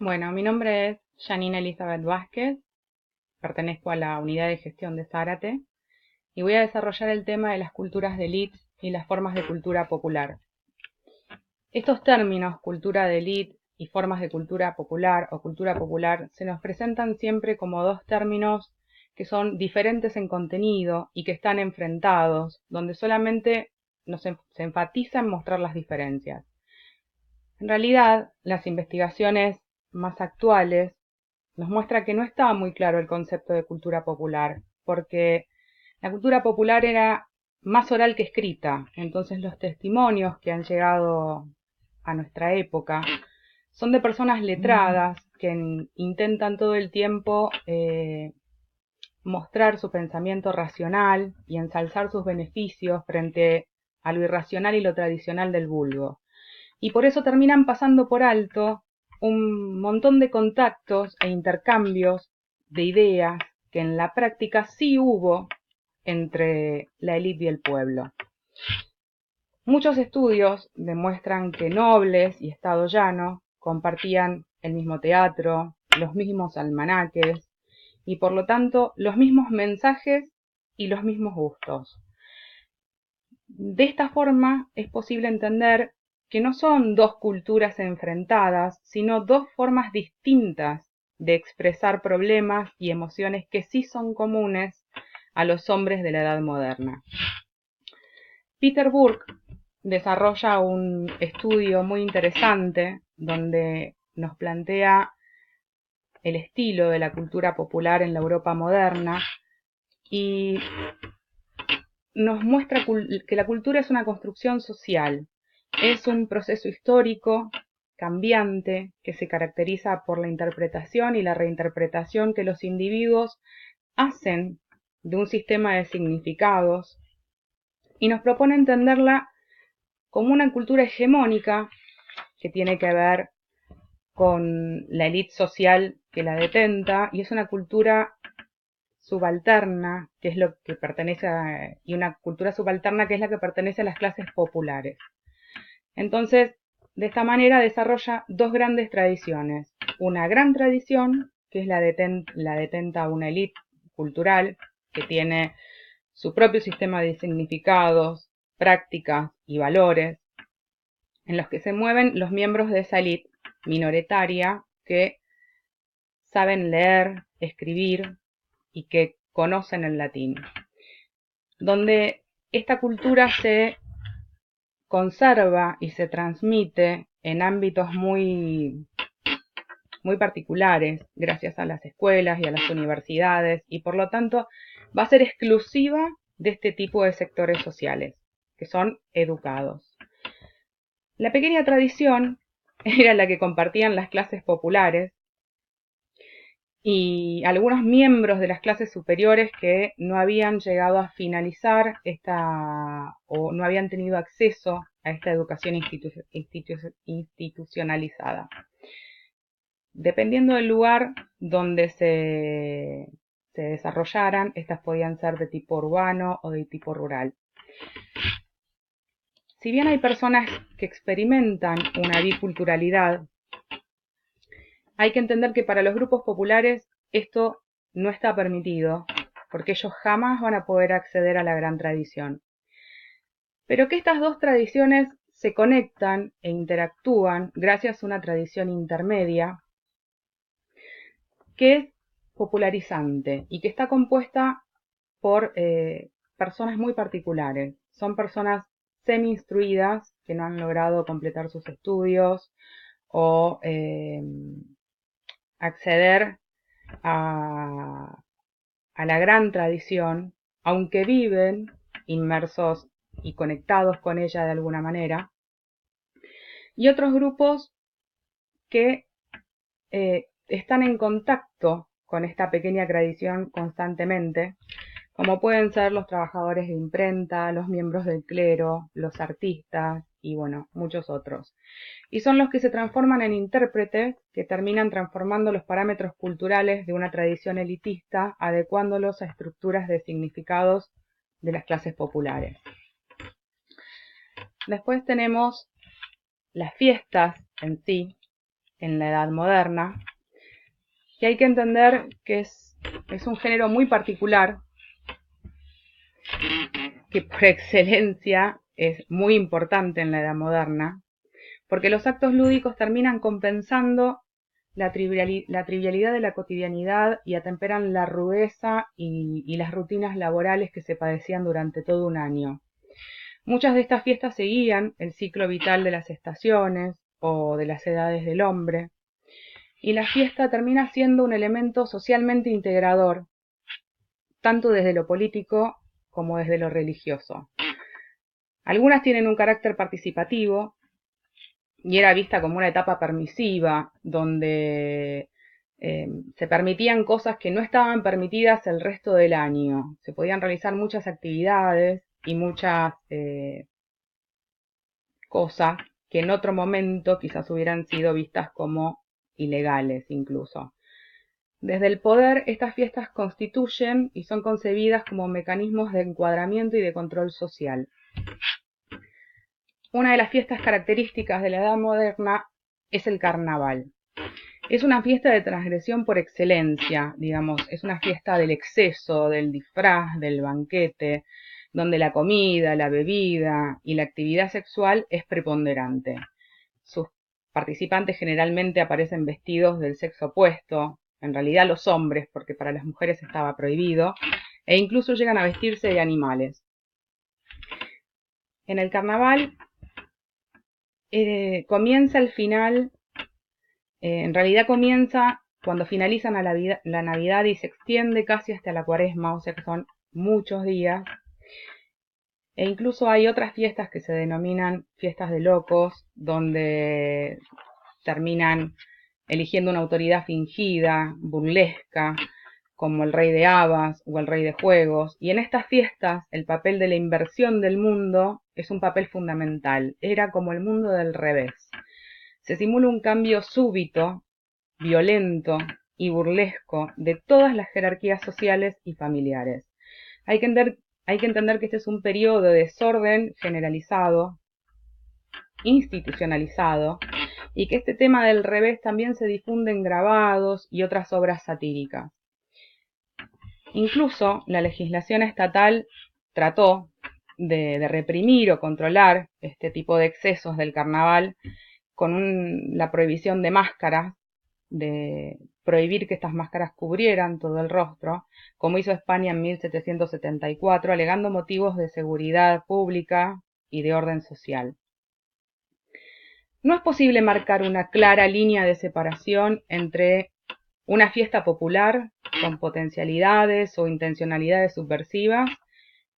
Bueno, mi nombre es Janine Elizabeth Vázquez, pertenezco a la unidad de gestión de Zárate y voy a desarrollar el tema de las culturas de élite y las formas de cultura popular. Estos términos, cultura de élite y formas de cultura popular o cultura popular, se nos presentan siempre como dos términos que son diferentes en contenido y que están enfrentados, donde solamente se enfatiza en mostrar las diferencias. En realidad, las investigaciones más actuales nos muestra que no estaba muy claro el concepto de cultura popular, porque la cultura popular era más oral que escrita, entonces los testimonios que han llegado a nuestra época son de personas letradas que intentan todo el tiempo mostrar su pensamiento racional y ensalzar sus beneficios frente a lo irracional y lo tradicional del vulgo. Y por eso terminan pasando por alto un montón de contactos e intercambios de ideas que en la práctica sí hubo entre la élite y el pueblo. Muchos estudios demuestran que nobles y estado llano compartían el mismo teatro, los mismos almanaques y por lo tanto los mismos mensajes y los mismos gustos. De esta forma es posible entender que no son dos culturas enfrentadas, sino dos formas distintas de expresar problemas y emociones que sí son comunes a los hombres de la edad moderna. Peter Burke desarrolla un estudio muy interesante donde nos plantea el estilo de la cultura popular en la Europa moderna y nos muestra que la cultura es una construcción social, es un proceso histórico cambiante que se caracteriza por la interpretación y la reinterpretación que los individuos hacen de un sistema de significados y nos propone entenderla como una cultura hegemónica que tiene que ver con la élite social que la detenta y es una cultura subalterna, que es lo que pertenece y una cultura subalterna que es la que pertenece a las clases populares. Entonces, de esta manera desarrolla dos grandes tradiciones. Una gran tradición, que es la detenta una élite cultural, que tiene su propio sistema de significados, prácticas y valores, en los que se mueven los miembros de esa élite minoritaria que saben leer, escribir y que conocen el latín, donde esta cultura se conserva y se transmite en ámbitos muy particulares, gracias a las escuelas y a las universidades, y por lo tanto va a ser exclusiva de este tipo de sectores sociales, que son educados. La pequeña tradición era la que compartían las clases populares, y algunos miembros de las clases superiores que no habían llegado a finalizar o no habían tenido acceso a esta educación institucionalizada. Dependiendo del lugar donde se desarrollaran, estas podían ser de tipo urbano o de tipo rural. Si bien hay personas que experimentan una biculturalidad, hay que entender que para los grupos populares esto no está permitido, porque ellos jamás van a poder acceder a la gran tradición. Pero que estas dos tradiciones se conectan e interactúan gracias a una tradición intermedia que es popularizante y que está compuesta por personas muy particulares. Son personas semi-instruidas que no han logrado completar sus estudios o acceder a la gran tradición, aunque viven inmersos y conectados con ella de alguna manera, y otros grupos que están en contacto con esta pequeña tradición constantemente, como pueden ser los trabajadores de imprenta, los miembros del clero, los artistas y bueno, muchos otros. Y son los que se transforman en intérpretes que terminan transformando los parámetros culturales de una tradición elitista, adecuándolos a estructuras de significados de las clases populares. Después tenemos las fiestas en sí, en la Edad Moderna, y hay que entender que es un género muy particular, que por excelencia es muy importante en la Edad Moderna, porque los actos lúdicos terminan compensando la trivialidad de la cotidianidad y atemperan la rudeza y las rutinas laborales que se padecían durante todo un año. Muchas de estas fiestas seguían el ciclo vital de las estaciones o de las edades del hombre, y la fiesta termina siendo un elemento socialmente integrador, tanto desde lo político como desde lo religioso. Algunas tienen un carácter participativo y era vista como una etapa permisiva, donde se permitían cosas que no estaban permitidas el resto del año. Se podían realizar muchas actividades y muchas cosas que en otro momento quizás hubieran sido vistas como ilegales incluso. Desde el poder, estas fiestas constituyen y son concebidas como mecanismos de encuadramiento y de control social. Una de las fiestas características de la Edad Moderna es el carnaval. Es una fiesta de transgresión por excelencia, digamos, es una fiesta del exceso, del disfraz, del banquete, donde la comida, la bebida y la actividad sexual es preponderante. Sus participantes generalmente aparecen vestidos del sexo opuesto, en realidad los hombres, porque para las mujeres estaba prohibido, e incluso llegan a vestirse de animales. En el carnaval comienza el final, en realidad comienza cuando finalizan la Navidad y se extiende casi hasta la Cuaresma, o sea que son muchos días. E incluso hay otras fiestas que se denominan fiestas de locos, donde terminan eligiendo una autoridad fingida, burlesca, como el rey de habas o el rey de juegos. Y en estas fiestas el papel de la inversión del mundo es un papel fundamental. Era como el mundo del revés. Se simula un cambio súbito, violento y burlesco de todas las jerarquías sociales y familiares. Hay que entender que este es un periodo de desorden generalizado, institucionalizado, y que este tema del revés también se difunde en grabados y otras obras satíricas. Incluso la legislación estatal trató de reprimir o controlar este tipo de excesos del carnaval con la prohibición de máscaras, de prohibir que estas máscaras cubrieran todo el rostro, como hizo España en 1774, alegando motivos de seguridad pública y de orden social. No es posible marcar una clara línea de separación entre una fiesta popular con potencialidades o intencionalidades subversivas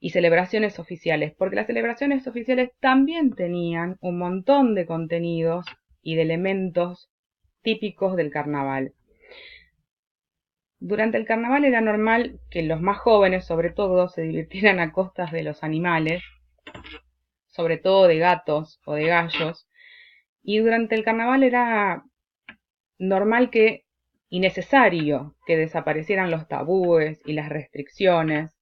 y celebraciones oficiales, porque las celebraciones oficiales también tenían un montón de contenidos y de elementos típicos del carnaval. Durante el carnaval era normal que los más jóvenes, sobre todo, se divirtieran a costas de los animales, sobre todo de gatos o de gallos, y durante el carnaval era normal y necesario que desaparecieran los tabúes y las restricciones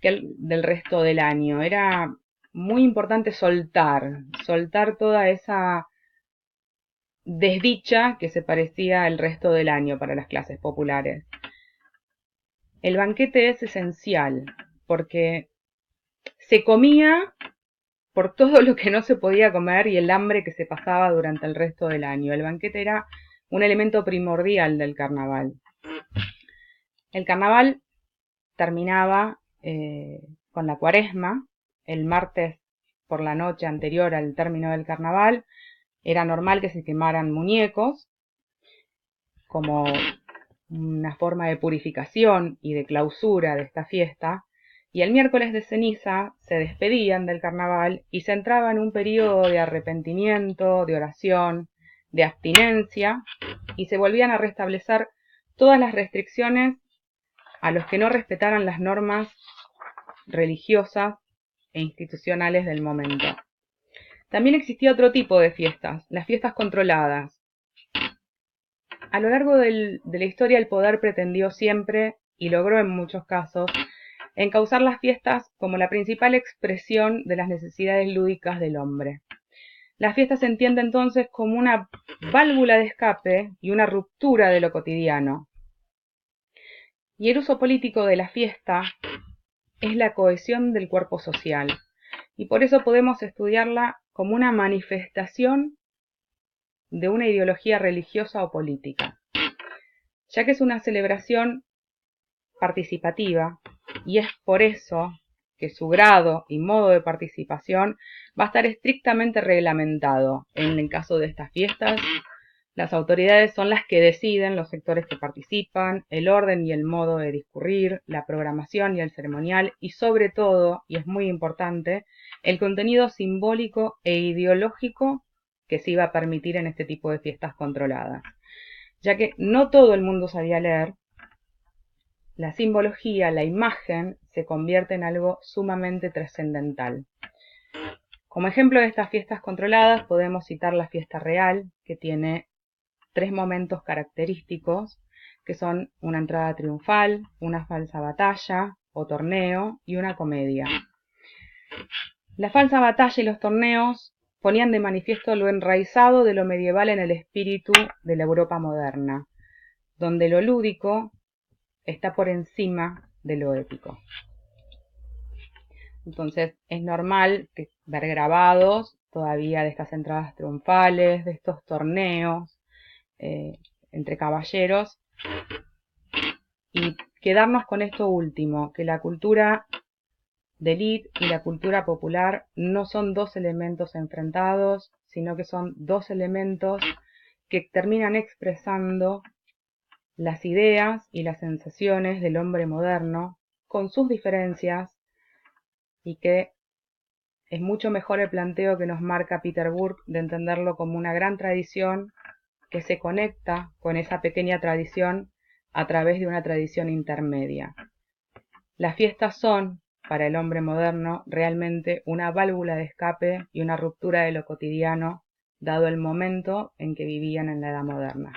del resto del año. Era muy importante soltar toda esa desdicha que se parecía el resto del año para las clases populares. El banquete es esencial porque se comía por todo lo que no se podía comer y el hambre que se pasaba durante el resto del año. El banquete era un elemento primordial del carnaval. El carnaval terminaba con la Cuaresma, el martes por la noche anterior al término del carnaval. Era normal que se quemaran muñecos como una forma de purificación y de clausura de esta fiesta, y el miércoles de ceniza se despedían del carnaval y se entraba en un periodo de arrepentimiento, de oración, de abstinencia, y se volvían a restablecer todas las restricciones a los que no respetaran las normas religiosas e institucionales del momento. También existía otro tipo de fiestas, las fiestas controladas. A lo largo de la historia el poder pretendió siempre, y logró en muchos casos, encauzar las fiestas como la principal expresión de las necesidades lúdicas del hombre. La fiesta se entiende entonces como una válvula de escape y una ruptura de lo cotidiano. Y el uso político de la fiesta es la cohesión del cuerpo social, y por eso podemos estudiarla como una manifestación de una ideología religiosa o política, ya que es una celebración participativa, y es por eso que su grado y modo de participación va a estar estrictamente reglamentado. En el caso de estas fiestas, las autoridades son las que deciden los sectores que participan, el orden y el modo de discurrir, la programación y el ceremonial, y sobre todo, y es muy importante, el contenido simbólico e ideológico que se iba a permitir en este tipo de fiestas controladas. Ya que no todo el mundo sabía leer, la simbología, la imagen, se convierte en algo sumamente trascendental. Como ejemplo de estas fiestas controladas podemos citar la fiesta real, que tiene 3 momentos característicos, que son una entrada triunfal, una falsa batalla o torneo y una comedia. La falsa batalla y los torneos ponían de manifiesto lo enraizado de lo medieval en el espíritu de la Europa moderna, donde lo lúdico está por encima de lo épico. Entonces es normal ver grabados todavía de estas entradas triunfales, de estos torneos entre caballeros, y quedarnos con esto último, que la cultura de élite y la cultura popular no son dos elementos enfrentados, sino que son dos elementos que terminan expresando las ideas y las sensaciones del hombre moderno con sus diferencias, y que es mucho mejor el planteo que nos marca Peter Burke de entenderlo como una gran tradición que se conecta con esa pequeña tradición a través de una tradición intermedia. Las fiestas son, para el hombre moderno, realmente una válvula de escape y una ruptura de lo cotidiano, dado el momento en que vivían en la edad moderna.